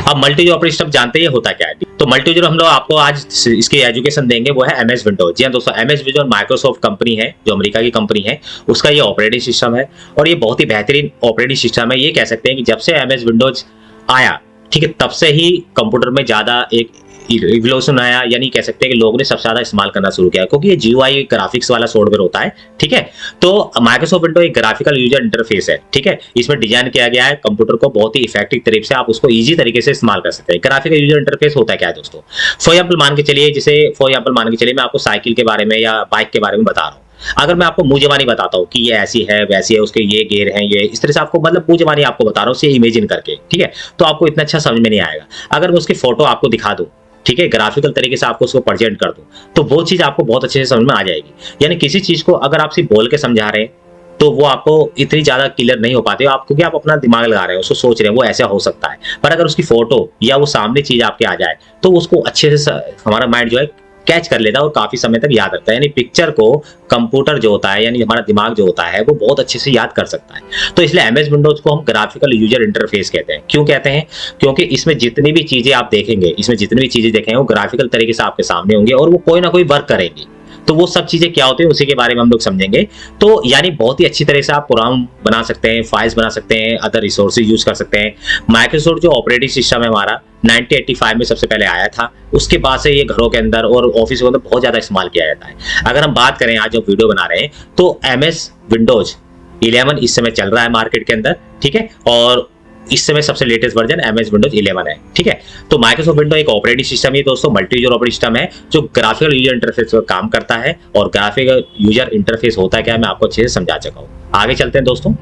अब multi user operating system जानते हैं ये होता क्या है। तो मल्टी यूजर हम लोग आपको आज इसकी एजुकेशन देंगे, वो है एमएस विंडोज। जी हाँ दोस्तों, एमएस विंडोज माइक्रोसॉफ्ट कंपनी है, जो अमेरिका की कंपनी है, उसका ये ऑपरेटिंग सिस्टम है और ये बहुत ही बेहतरीन ऑपरेटिंग सिस्टम है। ये कह सकते हैं कि जब से एमएस विंडोज आया, ठीक है, तब से ही कंप्यूटर में ज्यादा एक रिवोल्यूशन आया, यानी कह सकते हैं कि लोगों ने सबसे ज्यादा इस्तेमाल करना शुरू किया, क्योंकि ये जीयूआई ग्राफिक्स वाला सॉफ्टवेयर होता है। ठीक है, तो माइक्रोसॉफ्ट विंडो एक ग्राफिकल यूजर इंटरफेस है। ठीक है, इसमें डिजाइन किया गया है कंप्यूटर को बहुत ही इफेक्टिव तरीके से आप उसको इजी तरीके से इस्तेमाल कर सकते हैं। ग्राफिकल यूजर इंटरफेस होता है क्या है दोस्तों, फॉर एग्जाम्पल मान के चलिए, जैसे फॉर एग्जाम्पल मान के चलिए मैं आपको साइकिल के बारे में या बाइक के बारे में बता रहा हूँ। अगर मैं आपको मुंह जबानी बताता हूँ कि ये ऐसी है वैसी है, उसके ये गेयर हैं, ये इस तरह से आपको मतलब मुंह जबानी आपको बता रहा हूँ इमेजिन करके, ठीक है, तो आपको इतना अच्छा समझ में नहीं आएगा। अगर मैं उसकी फोटो आपको दिखा दूं, ठीक है, ग्राफिकल तरीके से आपको उसको प्रेजेंट कर दूं, तो वो चीज आपको बहुत अच्छे से समझ में आ जाएगी। यानी किसी चीज को अगर आप सिर्फ बोल के समझा रहे हैं तो वो आपको इतनी ज्यादा क्लियर नहीं हो पाती, आपको क्या आप अपना दिमाग लगा रहे हैं, उसको सोच रहे हैं वो ऐसा हो सकता है, पर अगर उसकी फोटो या वो सामने चीज आपके आ जाए तो उसको अच्छे से हमारा माइंड जो है कैच कर लेता है और काफी समय तक याद रखता है। यानी पिक्चर को कंप्यूटर जो होता है, यानी हमारा दिमाग जो होता है, वो बहुत अच्छे से याद कर सकता है। तो इसलिए एमएस विंडोज को हम ग्राफिकल यूजर इंटरफेस कहते हैं। क्यों कहते हैं? क्योंकि इसमें जितनी भी चीजें आप देखेंगे, इसमें जितनी भी चीजें देखेंगे वो ग्राफिकल तरीके से आपके सामने होंगे और वो कोई ना कोई वर्क करेंगी। तो वो सब चीजें क्या होती है उसी के बारे में हम लोग समझेंगे। तो यानी बहुत ही अच्छी तरह से आप प्रोग्राम बना सकते हैं, फाइल्स बना सकते हैं, अदर रिसोर्सेज यूज कर सकते हैं। माइक्रोसॉफ्ट जो ऑपरेटिंग सिस्टम है हमारा 1985 में सबसे पहले आया था, उसके बाद से ये घरों के अंदर और ऑफिस के अंदर बहुत ज्यादा इस्तेमाल किया जाता है। अगर हम बात करें आज जो वीडियो बना रहे हैं, तो एमएस विंडोज 11 इस समय चल रहा है मार्केट के अंदर, ठीक है, और इस समय सबसे लेटेस्ट वर्जन एमएस विंडोज 11 है। ठीक है, तो माइक्रोसॉफ्ट विंडो एक ऑपरेटिंग सिस्टम है दोस्तों, मल्टी यूजर ऑपरेटिंग सिस्टम है जो ग्राफिकल यूजर इंटरफेस पर काम करता है। और ग्राफिकल यूजर इंटरफेस होता है क्या, मैं आपको अच्छे से समझा चुका हूँ। आगे चलते हैं दोस्तों।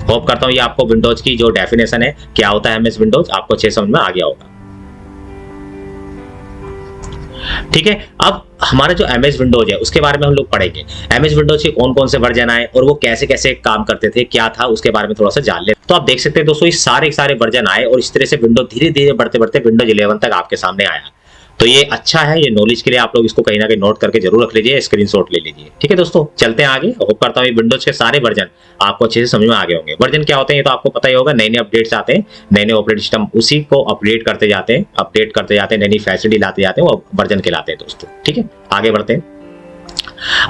होप करता हूँ ये आपको विंडोज की जो डेफिनेशन है क्या होता है एमएस विंडोज, आपको अच्छे समझ में आ गया होगा। ठीक है, अब हमारा जो एमएस विंडोज है उसके बारे में हम लोग पढ़ेंगे। एमएस विंडोज के कौन कौन से वर्जन आए और वो कैसे कैसे काम करते थे, क्या था, उसके बारे में थोड़ा सा जान ले। तो आप देख सकते हैं दोस्तों, ये सारे वर्जन आए और इस तरह से विंडो धीरे धीरे बढ़ते बढ़ते विंडोज 11 तक आपके सामने आया। तो ये अच्छा है, ये नॉलेज के लिए आप लोग इसको कहीं ना कहीं नोट करके जरूर रख लीजिए, स्क्रीनशॉट ले लीजिए। ठीक है दोस्तों, चलते हैं आगे। होप करता हूँ विंडोज के सारे वर्जन आपको अच्छे से समझ में आ गए होंगे। वर्जन क्या होते हैं ये तो आपको पता ही होगा, नए नए अपडेट्स आते हैं, नए नए ऑपरेटिंग सिस्टम उसी को अपडेट करते जाते हैं, नई नई फैसिलिटी लाते जाते हैं, वो वर्जन कहलाते हैं दोस्तों। ठीक है, आगे बढ़ते हैं।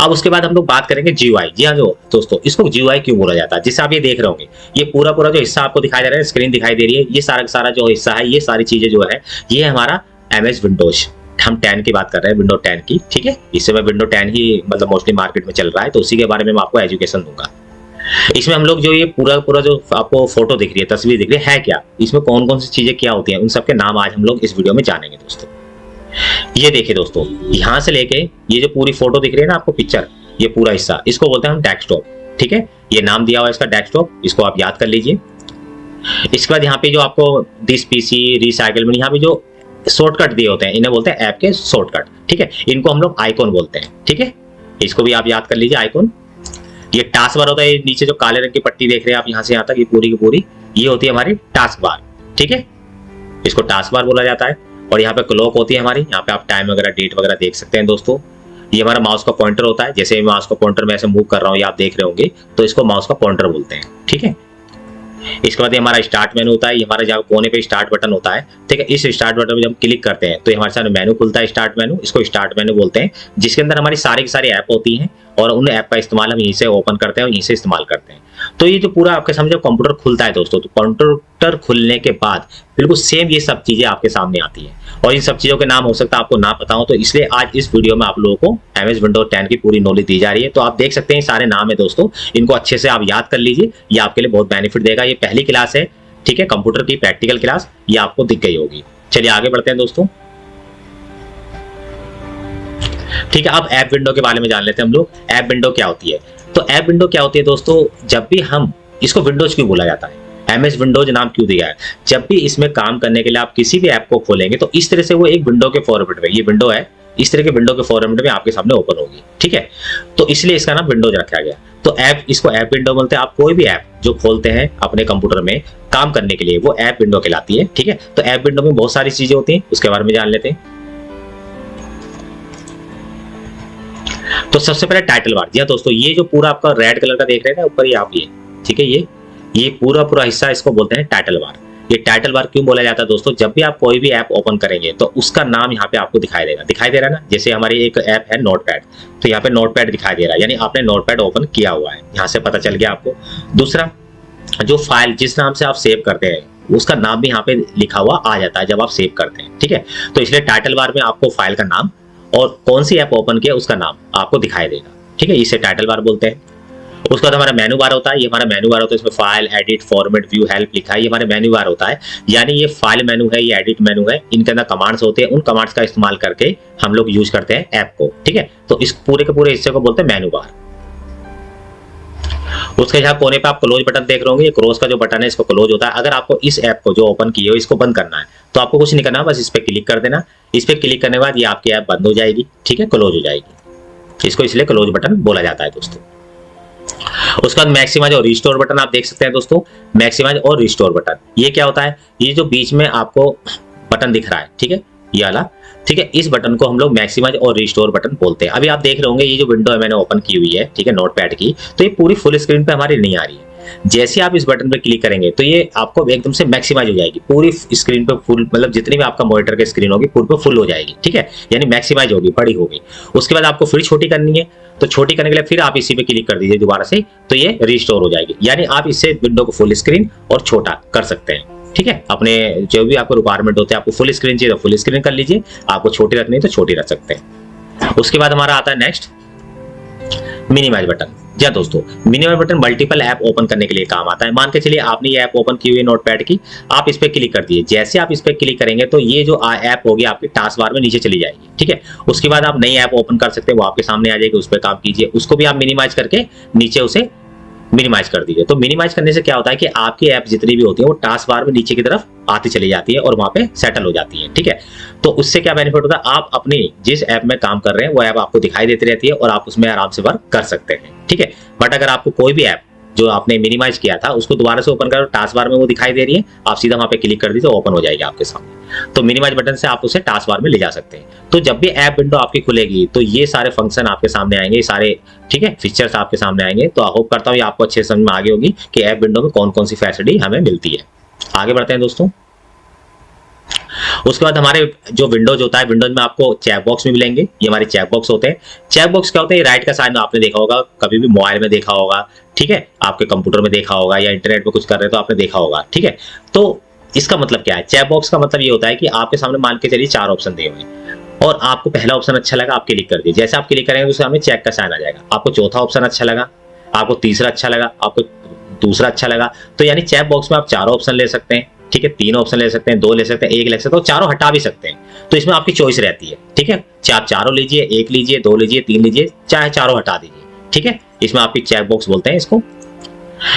अब उसके बाद हम लोग बात करेंगे जीयूआई। जी हाँ जो दोस्तों, इसको जीयूआई क्यों बोला जाता है? जिससे आप ये देख रहे होंगे, ये पूरा जो हिस्सा आपको दिखाई दे रहा है, स्क्रीन दिखाई दे रही है, ये सारा जो हिस्सा है, ये सारी चीजें जो है, ये हमारा एमएस विंडोज। हम 10 की बात कर रहे हैं, विंडो 10 की। ठीक है, इस समय विंडो 10 ही मतलब मोस्टली मार्केट में चल रहा है, तो उसी के बारे में मैं आपको एजुकेशन दूंगा। इसमें हम लोग जो ये पूरा जो आपको फोटो दिख रही है, तस्वीर दिख रही है क्या, इसमें कौन कौन सी चीजें क्या होती हैं, उन सबके नाम आज हम लोग इस वीडियो में जानेंगे दोस्तों। ये देखिए दोस्तों, यहां से लेके ये जो पूरी फोटो दिख रही है ना आपको, पिक्चर, ये पूरा हिस्सा, इसको बोलते हैं हम डेस्कटॉप। ठीक है, ये नाम दिया हुआ है इसका डेस्कटॉप, इसको आप याद कर लीजिए। इसके बाद यहाँ पे जो आपको दिस पीसी, रिसाइकल में, यहाँ पे जो शॉर्टकट दिए होते हैं, इन्हें बोलते हैं ऐप के शॉर्टकट। ठीक है, इनको हम लोग आइकॉन बोलते हैं। ठीक है, इसको भी आप याद कर लीजिए, आइकॉन। ये टास्क बार होता है, नीचे जो काले रंग की पट्टी देख रहे हैं आप यहाँ से यहाँ तक, ये पूरी की पूरी ये होती है हमारी टास्क बार। ठीक है, इसको टास्क बार बोला जाता है। और यहाँ पे क्लॉक होती है हमारी, यहाँ पे आप टाइम वगैरह, डेट वगैरह देख सकते हैं दोस्तों। ये हमारा माउस का पॉइंटर होता है, जैसे माउस का पॉइंटर में ऐसे मूव कर रहा हूँ, ये आप देख रहे होंगे, तो इसको माउस का पॉइंटर बोलते हैं। ठीक है, इसके बाद ये हमारा स्टार्ट मेनू होता है, ये हमारा जहाँ कोने पे स्टार्ट बटन होता है। ठीक है, इस स्टार्ट बटन में जब हम क्लिक करते हैं तो हमारे सामने मेनू खुलता है, स्टार्ट मेनू, इसको स्टार्ट मेनू बोलते हैं, जिसके अंदर हमारी सारी की सारी ऐप होती हैं और उन ऐप का इस्तेमाल हम यहीं से ओपन करते हैं और यहीं से इस्तेमाल करते हैं। तो ये जो पूरा आपके सामने जब कंप्यूटर खुलता है दोस्तों, तो कंप्यूटर खुलने के बाद बिल्कुल सेम ये सब चीजें आपके सामने आती हैं और इन सब चीजों के नाम हो सकता है आपको ना पता हो, तो इसलिए आज इस वीडियो में आप लोगों को एमएस विंडोज 10 की पूरी नॉलेज दी जा रही है। तो आप देख सकते हैं सारे नाम है दोस्तों, इनको अच्छे से आप याद कर लीजिए, ये आपके लिए बहुत बेनिफिट देगा। ये पहली क्लास है, ठीक है, कंप्यूटर की प्रैक्टिकल क्लास, ये आपको दिख गई होगी। चलिए आगे बढ़ते हैं दोस्तों। ठीक है, अब ऐप विंडो के बारे में जान लेते हैं हम लोग। ऐप विंडो क्या होती है? तो ऐप विंडो क्या होती है दोस्तों, जब भी हम इसको विंडोज क्यों बोला जाता है, एमएस विंडोज नाम क्यों दिया है, जब भी इसमें काम करने के लिए आप किसी भी ऐप को खोलेंगे तो इस तरह से वो एक विंडो के फॉर्मेट में, ये विंडो है, इस तरह के विंडो के फॉर्मेट में आपके सामने ओपन होगी। ठीक है, तो इसलिए इसका नाम विंडोज रखा गया। तो ऐप, इसको ऐप विंडो बोलते हैं। आप कोई भी ऐप जो खोलते हैं अपने कंप्यूटर में काम करने के लिए, वो ऐप विंडो कहलाती है। ठीक है, तो ऐप विंडो में बहुत सारी चीजें होती हैं, उसके बारे में जान लेते हैं। तो सबसे पहले टाइटल बार। जी हाँ दोस्तों, ये जो पूरा आपका रेड कलर का देख रहे हैं ऊपर, ये आप ये, ठीक है, ये पूरा हिस्सा इसको बोलते हैं टाइटल बार। ये टाइटल बार क्यों बोला जाता है दोस्तों? जब भी आप कोई भी ऐप ओपन करेंगे तो उसका नाम यहाँ पे आपको दिखाई देगा, दिखाई दे रहा है ना। जैसे हमारी एक ऐप है नोटपैड, तो यहाँ पे नोटपैड दिखाई दे रहा है, यानी आपने नोटपैड ओपन किया हुआ है, यहाँ से पता चल गया आपको। दूसरा, जो फाइल जिस नाम से आप सेव करते हैं उसका नाम भी यहाँ पे लिखा हुआ आ जाता है जब आप सेव करते हैं, ठीक है। तो इसलिए टाइटल बार में आपको फाइल का नाम और कौन सी ऐप ओपन किया उसका नाम आपको दिखाई देगा, ठीक है। इसे टाइटल बार बोलते हैं। उसके बाद हमारा मेनू बार होता है, ये हमारा मेनू बार होता है, इसमें file, edit, format, view, help लिखा है, ये हमारे मेनू बार होता है। यानी ये फाइल मेनू है, ये एडिट मेनू है, इनके अंदर कमांड्स होते हैं, उन कमांड्स का इस्तेमाल करके हम लोग यूज करते हैं ऐप को, ठीक है। तो इस पूरे के पूरे हिस्से को बोलते हैं मेनू बार। उसके यहाँ कोने पे आप क्लोज बटन देख रहे होंगे, ये क्लोज का जो बटन है इसको क्लोज होता है। अगर आपको इस ऐप को जो ओपन किए हो इसको बंद करना है तो आपको कुछ नहीं करना, बस इस पे क्लिक कर देना। इस पे क्लिक करने के बाद ये आपकी ऐप बंद हो जाएगी, ठीक है, क्लोज हो जाएगी। इसको इसलिए क्लोज बटन बोला जाता है दोस्तों। उसके बाद मैक्सिमाइज और रिस्टोर बटन आप देख सकते हैं दोस्तों। मैक्सिमाइज और रिस्टोर बटन ये क्या होता है? ये जो बीच में आपको बटन दिख रहा है, ठीक है, ये वाला, ठीक है, इस बटन को हम लोग मैक्सिमाइज और रिस्टोर बटन बोलते हैं। अभी आप देख रहे होंगे ये जो विंडो है मैंने ओपन की हुई है, ठीक है, नोटपैड की, तो ये पूरी फुल स्क्रीन पे हमारी नहीं आ रही है। जैसे आप इस बटन पे क्लिक करेंगे तो ये आपको एकदम से मैक्सिमाइज हो जाएगी, पूरी स्क्रीन पे फुल, मतलब जितनी भी आपका मॉनिटर की स्क्रीन होगी पूरी पे फुल हो जाएगी, ठीक है, यानी मैक्सिमाइज होगी, बड़ी होगी। उसके बाद आपको फिर छोटी करनी है, तो छोटी करने के लिए फिर आप इसी पे क्लिक कर दीजिए दोबारा से, तो ये रिस्टोर हो जाएगी। यानी आप इससे विंडो को फुल स्क्रीन और छोटा कर सकते हैं, ठीक है। अपने जो भी आपको रिक्वायरमेंट होते हैं, आपको फुल स्क्रीन चाहिए तो फुल स्क्रीन कर लीजिए, आपको छोटी रखनी है तो छोटी रख सकते हैं। उसके बाद हमारा आता है नेक्स्ट मिनिमाइज बटन। जी हाँ दोस्तों, minimize button multiple app open करने के लिए काम आता है। मान के चलिए आपने ये ऐप ओपन की हुई है नोटपैड की, आप इस पे क्लिक कर दिए। जैसे आप इस पे क्लिक करेंगे तो ये जो ऐप होगी आपकी टास्क बार में नीचे चली जाएगी, ठीक है। उसके बाद आप नई ऐप ओपन कर सकते हैं, वो आपके सामने आ जाएगी, उस पर काम कीजिए। उसको भी आप मिनिमाइज करके नीचे उसे मिनिमाइज कर दीजिए। तो मिनिमाइज करने से क्या होता है कि आपकी ऐप जितनी भी होती है वो टास्क बार में नीचे की तरफ आती चली जाती है और वहां पे सेटल हो जाती है, ठीक है। तो उससे क्या बेनिफिट होता है, आप अपनी जिस ऐप में काम कर रहे हैं वो ऐप आपको दिखाई देती रहती है और आप उसमें आराम से वर्क कर सकते हैं, ठीक है। बट अगर आपको कोई भी ऐप जो आपने मिनिमाइज किया था उसको दोबारा से ओपन करो, टास्क बार में वो दिखाई दे रही है, आप सीधा वहां पे क्लिक कर दीजिए, ओपन हो जाएगी आपके सामने। तो मिनिमाइज बटन से आप उसे टास्क बार में ले जा सकते हैं। तो जब भी ऐप विंडो आपकी खुलेगी तो ये सारे फंक्शन आपके सामने आएंगे, ये सारे, ठीक है, फीचर्स आपके सामने आएंगे। तो आई होप करता हूँ आपको अच्छे समझ में आ गई होगी कि ऐप विंडो में कौन कौन सी फैसिलिटी हमें मिलती है। आगे बढ़ते हैं दोस्तों। उसके बाद हमारे जो विंडोज होता है, विंडोज में आपको चेक बॉक्स भी मिलेंगे। ये हमारे चेक बॉक्स होते हैं। चेक बॉक्स क्या होते हैं? राइट का साइन आपने देखा होगा, कभी भी मोबाइल में देखा होगा, ठीक है, आपके कंप्यूटर में देखा होगा या इंटरनेट पे कुछ कर रहे हैं तो आपने देखा होगा, ठीक है। तो इसका मतलब क्या है? चेक बॉक्स का मतलब ये होता है कि आपके सामने मान के चलिए 4 ऑप्शन दिए हुए हैं और आपको पहला ऑप्शन अच्छा लगा, आप क्लिक कर दिए। जैसे आप क्लिक करेंगे तो सामने चेक का साइन आ जाएगा। आपको चौथा ऑप्शन अच्छा लगा, आपको तीसरा अच्छा लगा, आपको दूसरा अच्छा लगा। तो यानी चेक बॉक्स में आप 4 ऑप्शन ले सकते हैं, ठीक है, 3 ऑप्शन ले सकते हैं, 2 ले सकते हैं, 1 ले सकते हैं, चारों हटा भी सकते हैं। तो इसमें आपकी चॉइस रहती है, ठीक है। आप चारों लीजिए, 1 लीजिए, 2 लीजिए, 3 लीजिए, चाहे चारों हटा दीजिए, ठीक है। इसमें आपकी चेक बॉक्स बोलते हैं इसको।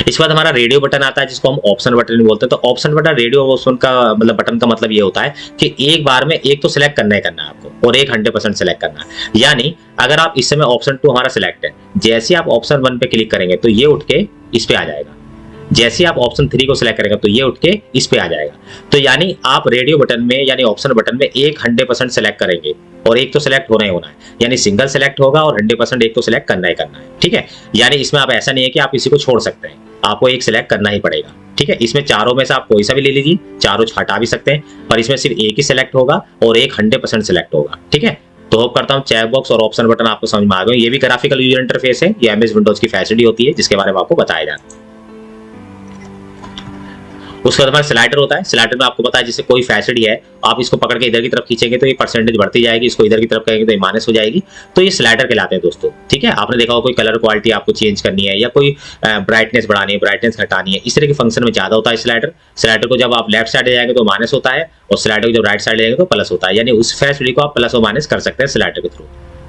इसके बाद हमारा रेडियो बटन आता है जिसको हम ऑप्शन बटन भी बोलते हैं। तो ऑप्शन बटन, रेडियो ऑप्शन का मतलब बटन का मतलब ये होता है कि एक बार में एक तो सिलेक्ट करना ही करना है आपको और एक 100% सिलेक्ट करना है। यानी अगर आप इस समय ऑप्शन 2 हमारा सिलेक्ट है, जैसे आप ऑप्शन 1 पे क्लिक करेंगे तो ये उठ के इस पे आ जाएगा। जैसे आप ऑप्शन 3 को सिलेक्ट करेंगे तो ये उठ के इस पे आ जाएगा। तो यानी आप रेडियो बटन में यानी ऑप्शन बटन में एक 100% सिलेक्ट करेंगे और एक तो सिलेक्ट होना ही होना है, यानी सिंगल सिलेक्ट होगा और 100% एक तो सिलेक्ट करना ही करना है, ठीक है। यानी इसमें आप ऐसा नहीं है कि आप इसी को छोड़ सकते हैं, आपको एक सिलेक्ट करना ही पड़ेगा, ठीक है। इसमें चारों में से आप कोई सा भी ले लीजिए, चारों हटा भी सकते हैं, पर इसमें सिर्फ एक ही सिलेक्ट होगा और एक 100% सिलेक्ट होगा, ठीक है। तो होप करता हूँ चेक बॉक्स और ऑप्शन बटन आपको समझ में आ गए। ये भी ग्राफिकल यूजर इंटरफेस है, ये एमएस विंडोज की फैसिलिटी होती है जिसके बारे में आपको बताया जाता है। उसके बाद हमारा स्लाइडर होता है। स्लाइडर में आपको पता है जैसे कोई फैसिलिटी है, आप इसको पकड़ के इधर की तरफ खींचेंगे तो ये परसेंटेज बढ़ती जाएगी, इसको इधर की तरफ करेंगे तो ये माइनस हो जाएगी। तो ये स्लाइडर कहलाते हैं दोस्तों, ठीक है। आपने देखा होगा कोई कलर क्वालिटी आपको चेंज करनी है या कोई ब्राइटनेस बढ़ानी है, ब्राइटनेस घटानी है, इस तरह के फंक्शन में ज्यादा होता है स्लाइडर। स्लाइडर को जब आप लेफ्ट साइड ले जाएंगे तो माइनस होता है और स्लाइडर को जब राइट साइड ले जाएंगे तो प्लस होता है, यानी उस फैसिलिटी को आप प्लस और माइनस कर सकते हैं स्लाइडर के थ्रू,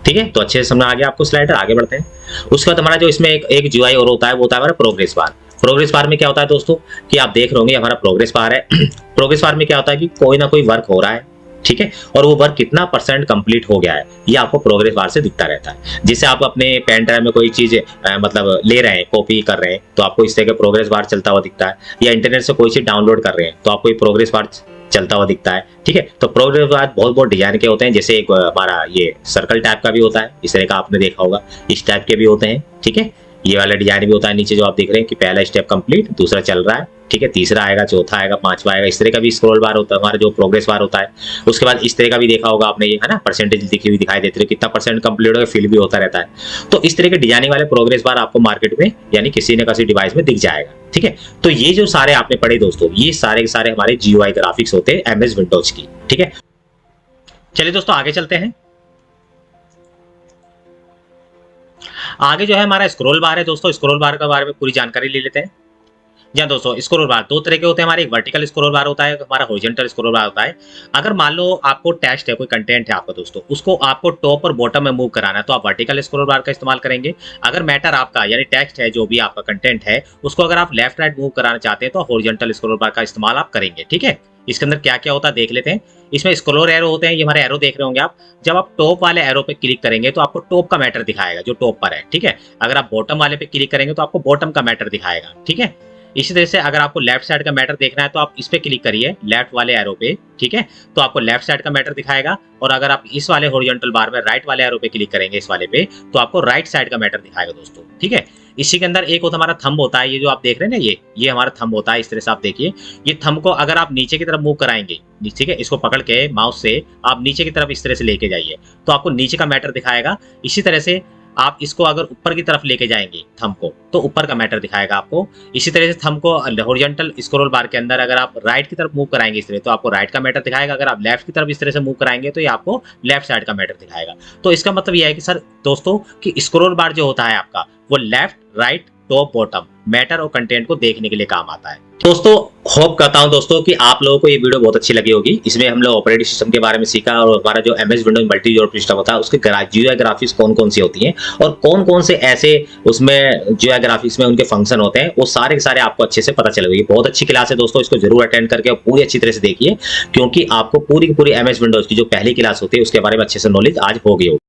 ठीक है। तो अच्छे से समझ आ गया आपको स्लाइडर। आगे बढ़ते हैं। उसके बाद हमारा जो इसमें एक जीयूआई और होता है वो होता है हमारा प्रोग्रेस बार। प्रोग्रेस बार में क्या होता है दोस्तों कि आप देख रहे होंगे हमारा प्रोग्रेस बार है। प्रोग्रेस बार में क्या होता है कि कोई ना कोई वर्क हो रहा है, ठीक है, और वो वर्क कितना % कंप्लीट हो गया है ये आपको प्रोग्रेस बार से दिखता रहता है। जैसे आप अपने पेन ड्राइव में कोई चीज मतलब ले रहे हैं, कॉपी कर रहे हैं तो आपको इस तरह का प्रोग्रेस बार चलता हुआ दिखता है, या इंटरनेट से कोई चीज डाउनलोड कर रहे हैं तो आपको ये प्रोग्रेस बार चलता हुआ दिखता है, ठीक है। तो प्रोग्रेस बार बहुत बहुत डिजाइन के होते हैं, जैसे एक हमारा ये सर्कल टाइप का भी होता है, इस तरह का आपने देखा होगा, इस टाइप के भी होते हैं, ठीक है। ये वाला डिजाइन भी होता है नीचे जो आप देख रहे हैं कि पहला स्टेप कंप्लीट, दूसरा चल रहा है, ठीक है, तीसरा आएगा, चौथा आएगा, पांचवा आएगा। इस तरह का भी स्क्रॉल बार होता है, हमारा जो प्रोग्रेस बार होता है। उसके बाद इस तरह का भी देखा होगा आपने, ये है ना, परसेंटेज लिखी हुई दिखाई देती है, कितना परसेंट कंप्लीट हो फिल भी होता रहता है। तो इस तरह के डिजाइनिंग वाले प्रोग्रेस बार आपको मार्केट में यानी किसी न किसी डिवाइस में दिख जाएगा। ठीक है, तो ये जो सारे आपने पढ़े दोस्तों, ये सारे के सारे हमारे GUI ग्राफिक्स होते हैं MS विंडोज की। ठीक है, चलिए दोस्तों आगे चलते हैं। आगे जो है हमारा स्क्रॉल बार है दोस्तों, स्क्रॉल बार के बारे में पूरी जानकारी ले लेते हैं। जी दोस्तों, स्क्रॉल बार दो तरह के होते हैं हमारे, एक वर्टिकल स्क्रॉल बार होता है, हमारा हॉरिजॉन्टल स्क्रॉल बार होता है। अगर मान लो आपको टेक्स्ट है, कोई कंटेंट है आपका दोस्तों, उसको आपको टॉप और बॉटम में मूव कराना है तो आप वर्टिकल स्क्रॉल बार का इस्तेमाल करेंगे। अगर मैटर आपका यानी टेक्स्ट है, जो भी आपका कंटेंट है, उसको अगर आप लेफ्ट राइट मूव कराना चाहते हैं तो हॉरिजॉन्टल स्क्रॉल बार का इस्तेमाल आप करेंगे। ठीक है, इसके अंदर क्या क्या होता है देख लेते हैं। इसमें स्क्रॉलर एरो होते हैं, ये हमारे एरो देख रहे होंगे आप। जब आप टॉप वाले एरो पे क्लिक करेंगे तो आपको टॉप का मैटर दिखाएगा जो टॉप पर है। ठीक है, अगर आप बॉटम वाले पे क्लिक करेंगे तो आपको बॉटम का मैटर दिखाएगा। ठीक है, इसी तरह से अगर आपको लेफ्ट साइड का मैटर देखना है तो आप इस पे क्लिक करिए, लेफ्ट वाले एरो पे। ठीक है, तो आपको लेफ्ट साइड का मैटर दिखाएगा। और अगर आप इस वाले हॉरिजॉन्टल बार में राइट वाले एरो पे क्लिक करेंगे, इस वाले पे, तो आपको राइट साइड का मैटर दिखाएगा दोस्तों। ठीक है, इसी के अंदर एक होता हमारा थंब होता है, ये जो आप देख रहे हैं ना, ये हमारा थंब होता है। इस तरह से आप देखिए, ये थंब को अगर आप नीचे की तरफ मूव कराएंगे, ठीक है, इसको पकड़ के माउस से आप नीचे की तरफ इस तरह से लेके जाइए तो आपको नीचे का मैटर दिखाएगा। इसी तरह से आप इसको अगर ऊपर की तरफ लेके जाएंगे थंब को, तो ऊपर का मैटर दिखाएगा आपको। इसी तरह से थंब को हॉरिजॉन्टल स्क्रॉल बार के अंदर अगर आप राइट की तरफ मूव कराएंगे इस तरह, तो आपको राइट का मैटर दिखाएगा। अगर आप लेफ्ट की तरफ इस तरह से मूव कराएंगे तो ये आपको लेफ्ट साइड का मैटर दिखाएगा। तो इसका मतलब ये है कि सर दोस्तों कि स्क्रॉल बार जो होता है आपका, वो left right top bottom matter और कंटेंट को देखने के लिए काम आता है। दोस्तों होप करता हूं दोस्तों कि आप लोगों को ये वीडियो बहुत अच्छी लगी होगी। इसमें हम लोग ऑपरेटिंग सिस्टम के बारे में सीखा और हमारा जो MS Windows multi user system होता है उसके GUI ग्राफिक्स कौन कौन सी होती हैं और कौन कौन से ऐसे उसमें GUI ग्राफिक्स में उनके फंक्शन होते हैं, वो सारे के सारे आपको अच्छे से पता चलेगी। बहुत अच्छी क्लास है दोस्तों, इसको जरूर अटेंड करके पूरी अच्छी तरह से देखिए, क्योंकि आपको पूरी की पूरी MS विंडोज की जो पहली क्लास होती है उसके बारे में अच्छे से नॉलेज आज हो गई होगी।